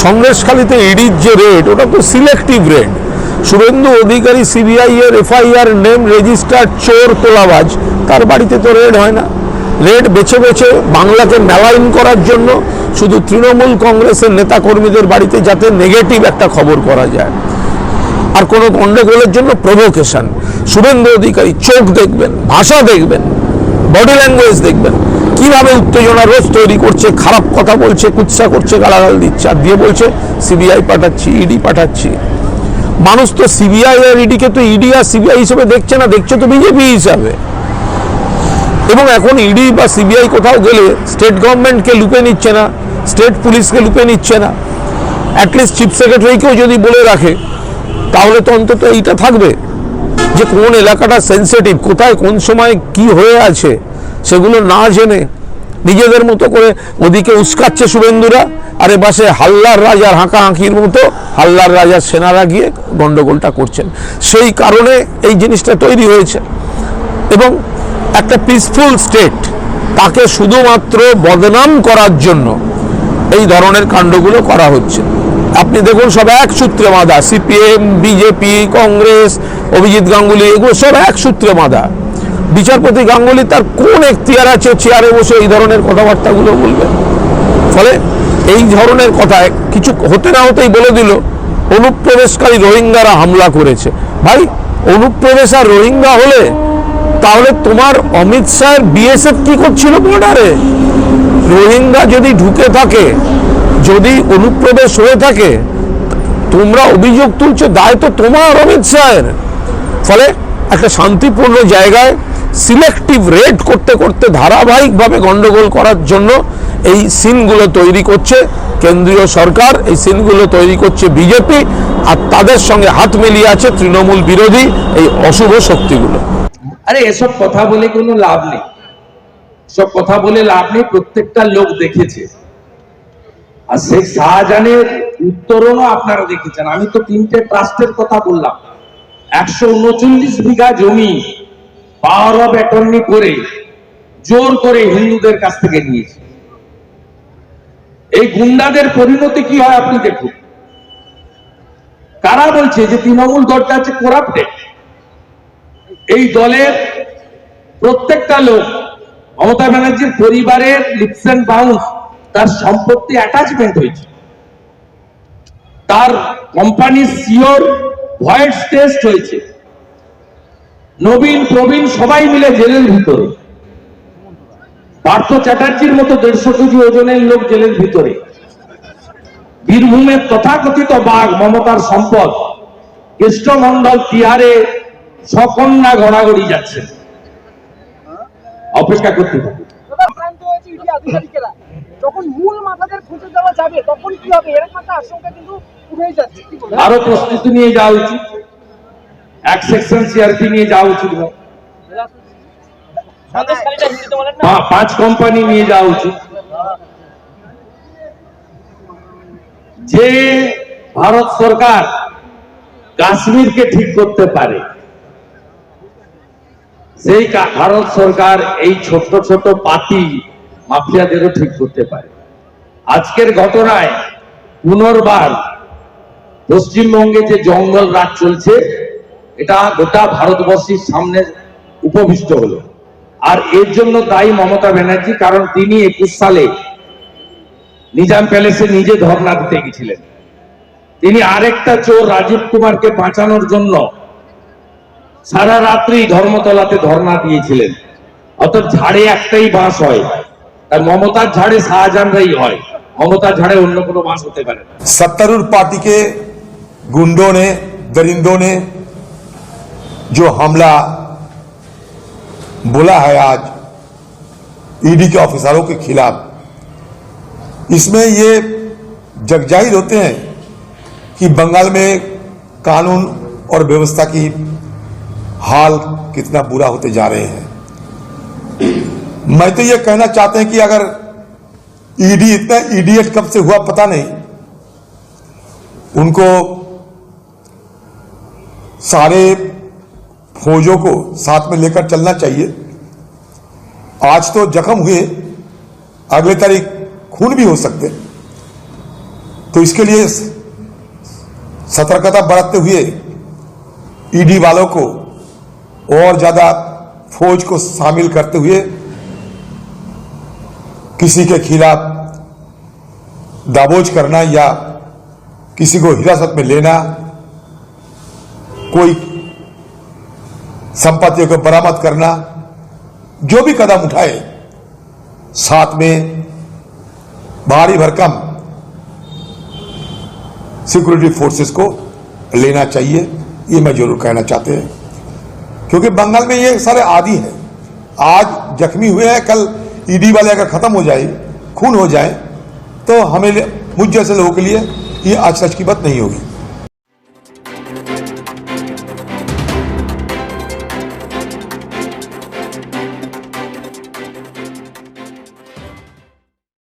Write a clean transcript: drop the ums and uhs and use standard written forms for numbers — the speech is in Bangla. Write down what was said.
সন্দেশখালীতে ইডির যে রেড, ওটা তো selective red. Suvendu Adhikari CBI এর এফআইআর নেম রেজিস্টার্ড চোর তোলাবাজ, তার বাড়িতে তো রেড হয় না। রেড বেছে বেছে বাংলাকে মেলাইন করার জন্য, শুধু তৃণমূল কংগ্রেসের নেতাকর্মীদের বাড়িতে যাতে নেগেটিভ একটা খবর করা যায়, আর কোনো গন্ডগোলের জন্য প্রভোকেশন। শুভেন্দু অধিকারী চোখ দেখবেন, ভাষা দেখবেন, বডি ল্যাঙ্গুয়েজ দেখবেন, কিভাবে উত্তেজনা রোজ তৈরি করছে, খারাপ কথা বলছে, কুৎসা করছে, গালাগাল দিচ্ছে, আর দিয়ে বলছে সিবিআই পাঠাচ্ছি, ইডি পাঠাচ্ছি। মানুষ তো সিবিআই আর ইডিকে তো ইডি আর সিবিআই হিসেবে দেখছে না, দেখছে তো বিজেপি হিসাবে। এবং এখন ইডি বা সিবিআই কোথাও গেলে স্টেট গভর্নমেন্টকে লুপে নিচ্ছে না, স্টেট পুলিশকে লুপে নিচ্ছে না। অ্যাটলিস্ট চিফ সেক্রেটারিকেও যদি বলে রাখে, তাহলে তো অন্তত এইটা থাকবে যে কোন এলাকাটা সেন্সিটিভ, কোথায় কোন সময় কি হয়ে আছে, সেগুলো না জেনে নিজেদের মতো করে ওদিকে উস্কাচ্ছে শুভেন্দুরা, আর এ পাশে হাল্লার রাজার হাঁকাহাঁকির মতো হাল্লার রাজার সেনারা গিয়ে গন্ডগোলটা করছেন। সেই কারণে এই জিনিসটা তৈরি হয়েছে। এবং একটা পিসফুল স্টেট, তাকে শুধুমাত্র বদনাম করার জন্য এই ধরনের কাণ্ডগুলো করা হচ্ছে। আপনি দেখুন, সব এক সূত্রে বাঁধা, সিপিএম, বিজেপি, কংগ্রেস, অভিজিৎ গাঙ্গুলি, এগুলো সব এক সূত্রে বাঁধা। বিচারপতি গাঙ্গুলি তার কোন এখতিয়ার আছে চেয়ারে বসে এই ধরনের কথাবার্তাগুলো বলবেন? ফলে এই ধরনের কথায় কিছু হতে না হতেই বলে দিল অনুপ্রবেশকারী রোহিঙ্গারা হামলা করেছে। ভাই, অনুপ্রবেশ আর রোহিঙ্গা হলে তাহলে তোমার অমিত শাহের বিএসএফ কি করছিল বর্ডারে? রোহিঙ্গা যদি ঢুকে থাকে, যদি অনুপ্রবেশ হয়ে থাকে, তোমরা অভিযোগ তুলছো, দায় তো তোমার অমিত শাহের। ফলে একটা শান্তিপূর্ণ জায়গায় সিলেক্টিভ রেড করতে করতে ধারাবাহিকভাবে গন্ডগোল করার জন্য এই সিনগুলো তৈরি করছে কেন্দ্রীয় সরকার, এই সিনগুলো তৈরি করছে বিজেপি, আর তাদের সঙ্গে হাত মিলিয়ে আছে তৃণমূল বিরোধী এই অশুভ শক্তিগুলো। আরে এসব কথা বলে কোনো লাভ নেই, সব কথা বলে লাভ নেই। প্রত্যেকটা লোক দেখেছে, আর শেখ শাহজাহানের উত্তরণও আপনারা দেখেছেন। আমি তো 3টে ট্রাস্টের কথা বললাম। 139 বিঘা জমি পাওয়ার অফ অ্যাটর্নি করে জোর করে হিন্দুদের কাছ থেকে নিয়েছে। এই গুন্ডাদের পরিণতি কি হয় আপনি দেখুন। কারা বলছে যে তৃণমূল দলটা হচ্ছে করাপ্টেড? এই দলের প্রত্যেকটা লোক, মমতা ব্যানার্জির পরিবারের লিপস এন্ড বাউন্স, তার সম্পত্তি অ্যাটাচমেন্ট হয়েছে, তার কোম্পানির সিওর ভয়েস টেস্ট হয়েছে, নবীন প্রবীণ সবাই মিলে জেলের ভিতরে, পার্থ চ্যাটার্জির মতো 150 কেজি ওজনের লোক জেলের ভিতরে, বীরভূমের তথাকথিত বাঘ মমতার সম্পদ কৃষ্ণমন্ডল তিহারে সকন্যা গড়াগড়ি যাচ্ছে। অপেক্ষা করতে হবে। যখন মূল মাথাদের খুঁজে দেওয়া যাবে তখন কি হবে, এরকম একটা আশঙ্কা কিন্তু উঠেই যাচ্ছে। আরো প্রস্তুতি নিয়ে যাওয়া উচিত, এক সেকশন সিআরপি নিয়ে যাওয়া উচিত, 5 কোম্পানি নিয়ে যাওয়া উচিত। যে ভারত সরকার কাশ্মীরকে ঠিক করতে পারে, সেই ভারত সরকার এই ছোট ছোট পাতি মাফিয়াদেরও ঠিক করতে পারে। আজকের ঘটনায় পুনর্বার পশ্চিমবঙ্গে যে জঙ্গল রাজ চলছে, এটা গোটা ভারতবর্ষের সামনে উপবিষ্ট হলো। আর এর জন্য দায়ী মমতা ব্যানার্জি, কারণ তিনি 21 সালে নিজাম প্যালেসে নিজে ধর্ণা দিতে গেছিলেন। তিনি আরেকটা চোর রাজীব কুমারকে বাঁচানোর জন্য সারা রাত্রি ধর্মতলাতে ধর্ণা দিয়েছিলেন। অর্থাৎ ঝাড়ে একটাই বাঁশ হয়, আর মমতার ঝাড়ে শাহজাহানরাই হয়, মমতার ঝাড়ে অন্য কোনো বাঁশ হতে পারে না। सत्तारूढ़ पार्टी के गुंडों ने, दरिंदों ने जो हमला बोला है आज ईडी के ऑफिसरों के खिलाफ, इसमें ये जगजाहिर होते हैं कि बंगाल में कानून और व्यवस्था की हाल कितना बुरा होते जा रहे हैं। मैं तो ये कहना चाहते हैं कि अगर ईडी इतना इडियट कब से हुआ पता नहीं, उनको सारे फौजों को साथ में लेकर चलना चाहिए। आज तो जख्म हुए, अगले तारीख खून भी हो सकते। तो इसके लिए सतर्कता बरतते हुए ईडी वालों को और ज्यादा फौज को शामिल करते हुए किसी के खिलाफ दाबोच करना या किसी को हिरासत में लेना, कोई संपत्तियों को बरामद करना, जो भी कदम उठाए साथ में भारी भरकम सिक्योरिटी फोर्सेस को लेना चाहिए, ये मैं जरूर कहना चाहते हैं। क्योंकि बंगाल में ये सारे आदी हैं, आज जख्मी हुए हैं, कल ईडी वाले अगर खत्म हो जाए, खून हो जाए, तो हमें मुझ जैसे लोगों के लिए ये आश्चर्य की बात नहीं होगी।